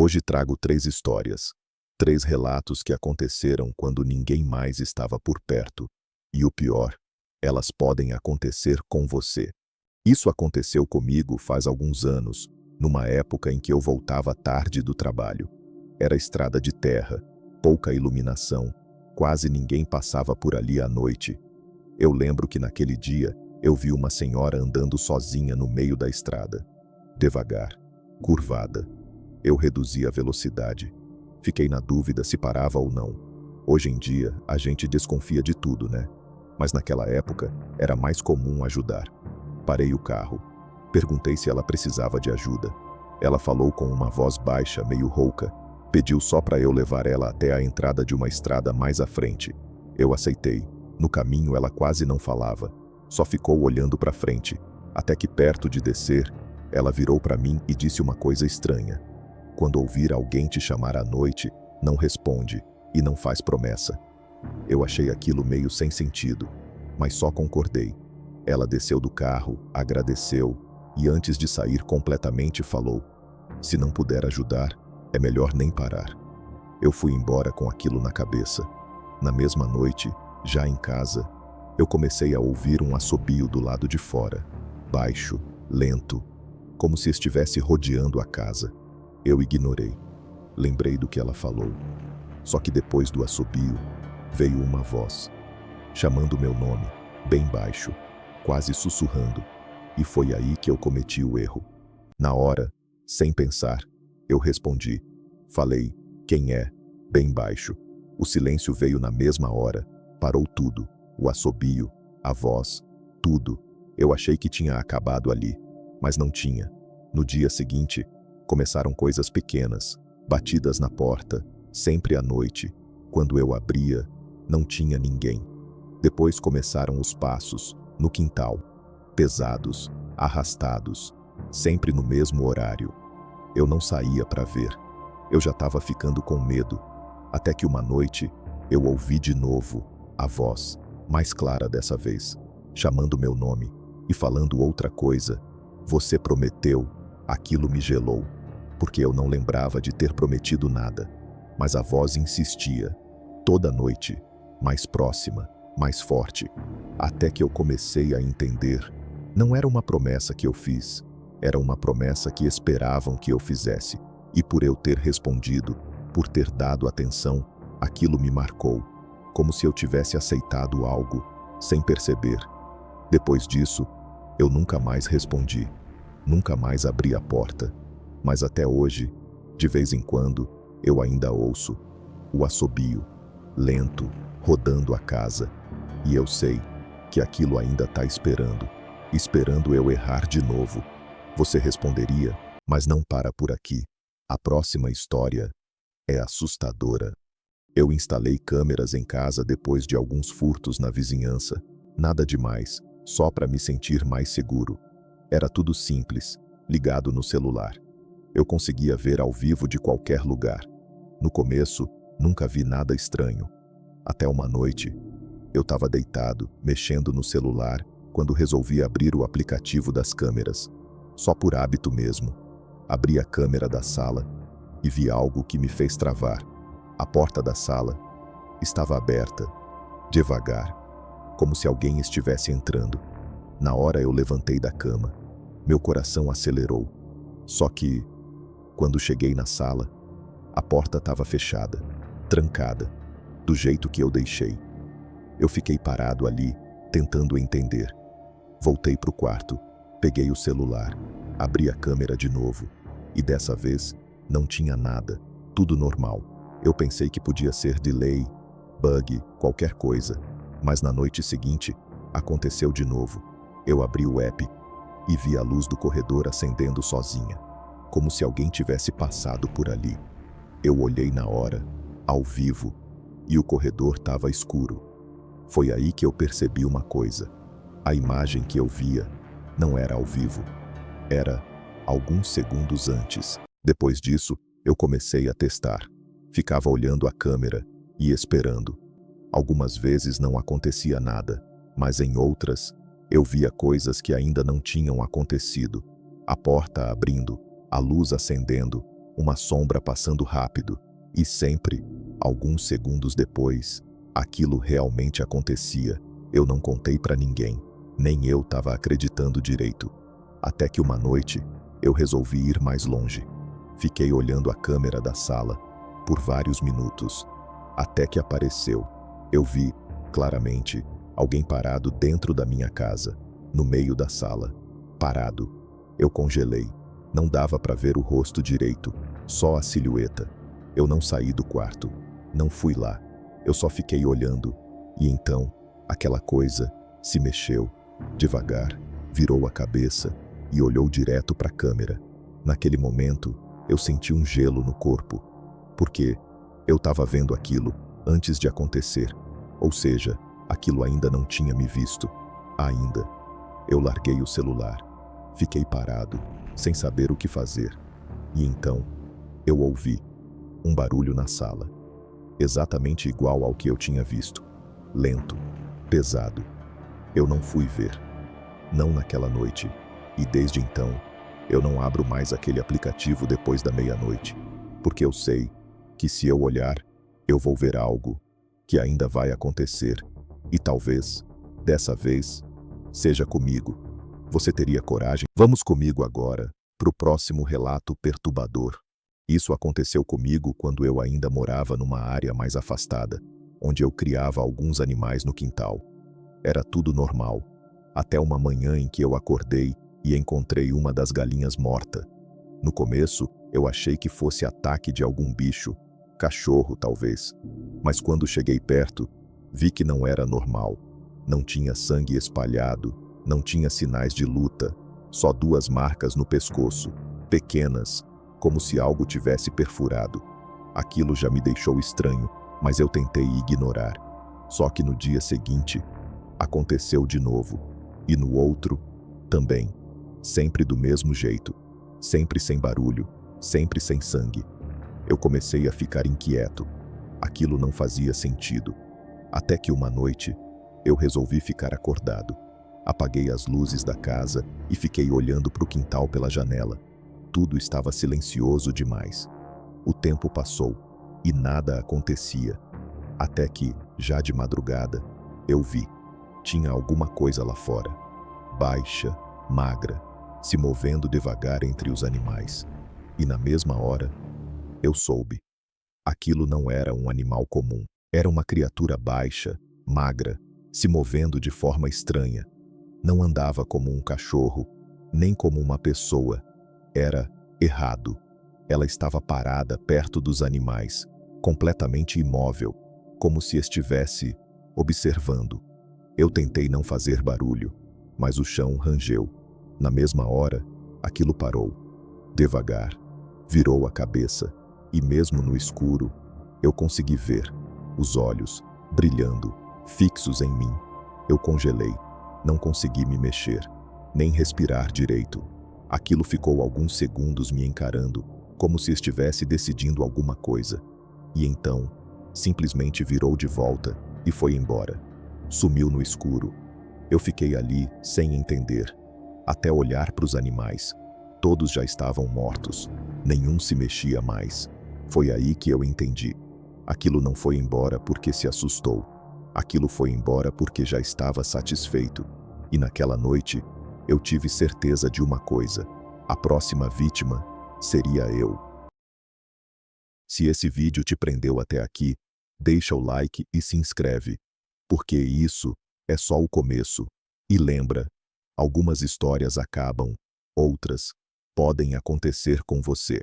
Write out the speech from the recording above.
Hoje trago 3 histórias. 3 relatos que aconteceram quando ninguém mais estava por perto. E o pior, elas podem acontecer com você. Isso aconteceu comigo faz alguns anos, numa época em que eu voltava tarde do trabalho. Era estrada de terra, pouca iluminação, quase ninguém passava por ali à noite. Eu lembro que naquele dia eu vi uma senhora andando sozinha no meio da estrada. Devagar, curvada. Eu reduzi a velocidade. Fiquei na dúvida se parava ou não. Hoje em dia, a gente desconfia de tudo, né? Mas naquela época, era mais comum ajudar. Parei o carro. Perguntei se ela precisava de ajuda. Ela falou com uma voz baixa, meio rouca. Pediu só para eu levar ela até a entrada de uma estrada mais à frente. Eu aceitei. No caminho, ela quase não falava. Só ficou olhando para frente. Até que perto de descer, ela virou para mim e disse uma coisa estranha. Quando ouvir alguém te chamar à noite, não responde e não faz promessa. Eu achei aquilo meio sem sentido, mas só concordei. Ela desceu do carro, agradeceu e antes de sair completamente falou: se não puder ajudar, é melhor nem parar. Eu fui embora com aquilo na cabeça. Na mesma noite, já em casa, eu comecei a ouvir um assobio do lado de fora, baixo, lento, como se estivesse rodeando a casa. Eu ignorei. Lembrei do que ela falou. Só que depois do assobio, veio uma voz, chamando meu nome, bem baixo, quase sussurrando. E foi aí que eu cometi o erro. Na hora, sem pensar, eu respondi. Falei, quem é? Bem baixo. O silêncio veio na mesma hora. Parou tudo. O assobio, a voz, tudo. Eu achei que tinha acabado ali, mas não tinha. No dia seguinte, começaram coisas pequenas, batidas na porta, sempre à noite. Quando eu abria, não tinha ninguém. Depois começaram os passos, no quintal, pesados, arrastados, sempre no mesmo horário. Eu não saía para ver. Eu já estava ficando com medo. Até que uma noite, eu ouvi de novo a voz, mais clara dessa vez, chamando meu nome e falando outra coisa. Você prometeu. Aquilo me gelou, porque eu não lembrava de ter prometido nada. Mas a voz insistia, toda noite, mais próxima, mais forte, até que eu comecei a entender. Não era uma promessa que eu fiz, era uma promessa que esperavam que eu fizesse. E por eu ter respondido, por ter dado atenção, aquilo me marcou, como se eu tivesse aceitado algo, sem perceber. Depois disso, eu nunca mais respondi, nunca mais abri a porta. Mas até hoje, de vez em quando, eu ainda ouço o assobio, lento, rodando a casa. E eu sei que aquilo ainda está esperando eu errar de novo. Você responderia, mas não para por aqui. A próxima história é assustadora. Eu instalei câmeras em casa depois de alguns furtos na vizinhança. Nada demais, só para me sentir mais seguro. Era tudo simples, ligado no celular. Eu conseguia ver ao vivo de qualquer lugar. No começo, nunca vi nada estranho. Até uma noite, eu estava deitado, mexendo no celular, quando resolvi abrir o aplicativo das câmeras. Só por hábito mesmo. Abri a câmera da sala e vi algo que me fez travar. A porta da sala estava aberta, devagar, como se alguém estivesse entrando. Na hora eu levantei da cama. Meu coração acelerou. Só que, quando cheguei na sala, a porta estava fechada, trancada, do jeito que eu deixei. Eu fiquei parado ali, tentando entender. Voltei para o quarto, peguei o celular, abri a câmera de novo. E dessa vez, não tinha nada, tudo normal. Eu pensei que podia ser delay, bug, qualquer coisa. Mas na noite seguinte, aconteceu de novo. Eu abri o app e vi a luz do corredor acendendo sozinha, como se alguém tivesse passado por ali. Eu olhei na hora, ao vivo, e o corredor estava escuro. Foi aí que eu percebi uma coisa. A imagem que eu via não era ao vivo. Era alguns segundos antes. Depois disso, eu comecei a testar. Ficava olhando a câmera e esperando. Algumas vezes não acontecia nada, mas em outras, eu via coisas que ainda não tinham acontecido. A porta abrindo, a luz acendendo, uma sombra passando rápido, e sempre, alguns segundos depois, aquilo realmente acontecia. Eu não contei para ninguém, nem eu estava acreditando direito. Até que uma noite, eu resolvi ir mais longe. Fiquei olhando a câmera da sala por vários minutos, até que apareceu. Eu vi, claramente, alguém parado dentro da minha casa, no meio da sala. Parado. Eu congelei. Não dava para ver o rosto direito, só a silhueta. Eu não saí do quarto. Não fui lá. Eu só fiquei olhando. E então, aquela coisa se mexeu. Devagar, virou a cabeça e olhou direto para a câmera. Naquele momento, eu senti um gelo no corpo. Porque eu estava vendo aquilo antes de acontecer. Ou seja, aquilo ainda não tinha me visto. Ainda. Eu larguei o celular. Fiquei parado, sem saber o que fazer. E então, eu ouvi um barulho na sala. Exatamente igual ao que eu tinha visto. Lento, pesado. Eu não fui ver. Não naquela noite. E desde então, eu não abro mais aquele aplicativo depois da meia-noite. Porque eu sei que se eu olhar, eu vou ver algo que ainda vai acontecer. E talvez, dessa vez, seja comigo. Você teria coragem? Vamos comigo agora para o próximo relato perturbador. Isso aconteceu comigo quando eu ainda morava numa área mais afastada, onde eu criava alguns animais no quintal. Era tudo normal, até uma manhã em que eu acordei e encontrei uma das galinhas morta. No começo, eu achei que fosse ataque de algum bicho, cachorro talvez. Mas quando cheguei perto, vi que não era normal. Não tinha sangue espalhado, não tinha sinais de luta, só duas marcas no pescoço, pequenas, como se algo tivesse perfurado. Aquilo já me deixou estranho, mas eu tentei ignorar. Só que no dia seguinte, aconteceu de novo. E no outro, também. Sempre do mesmo jeito. Sempre sem barulho, sempre sem sangue. Eu comecei a ficar inquieto. Aquilo não fazia sentido. Até que uma noite, eu resolvi ficar acordado. Apaguei as luzes da casa e fiquei olhando para o quintal pela janela. Tudo estava silencioso demais. O tempo passou e nada acontecia. Até que, já de madrugada, eu vi. Tinha alguma coisa lá fora. Baixa, magra, se movendo devagar entre os animais. E na mesma hora, eu soube. Aquilo não era um animal comum. Era uma criatura baixa, magra, se movendo de forma estranha. Não andava como um cachorro, nem como uma pessoa. Era errado. Ela estava parada perto dos animais, completamente imóvel, como se estivesse observando. Eu tentei não fazer barulho, mas o chão rangeu. Na mesma hora, aquilo parou. Devagar, virou a cabeça, e mesmo no escuro, eu consegui ver os olhos brilhando, fixos em mim. Eu congelei. Não consegui me mexer, nem respirar direito. Aquilo ficou alguns segundos me encarando, como se estivesse decidindo alguma coisa. E então, simplesmente virou de volta e foi embora. Sumiu no escuro. Eu fiquei ali, sem entender, até olhar para os animais. Todos já estavam mortos. Nenhum se mexia mais. Foi aí que eu entendi. Aquilo não foi embora porque se assustou. Aquilo foi embora porque já estava satisfeito. E naquela noite, eu tive certeza de uma coisa: a próxima vítima seria eu. Se esse vídeo te prendeu até aqui, deixa o like e se inscreve, porque isso é só o começo. E lembra, algumas histórias acabam, outras podem acontecer com você.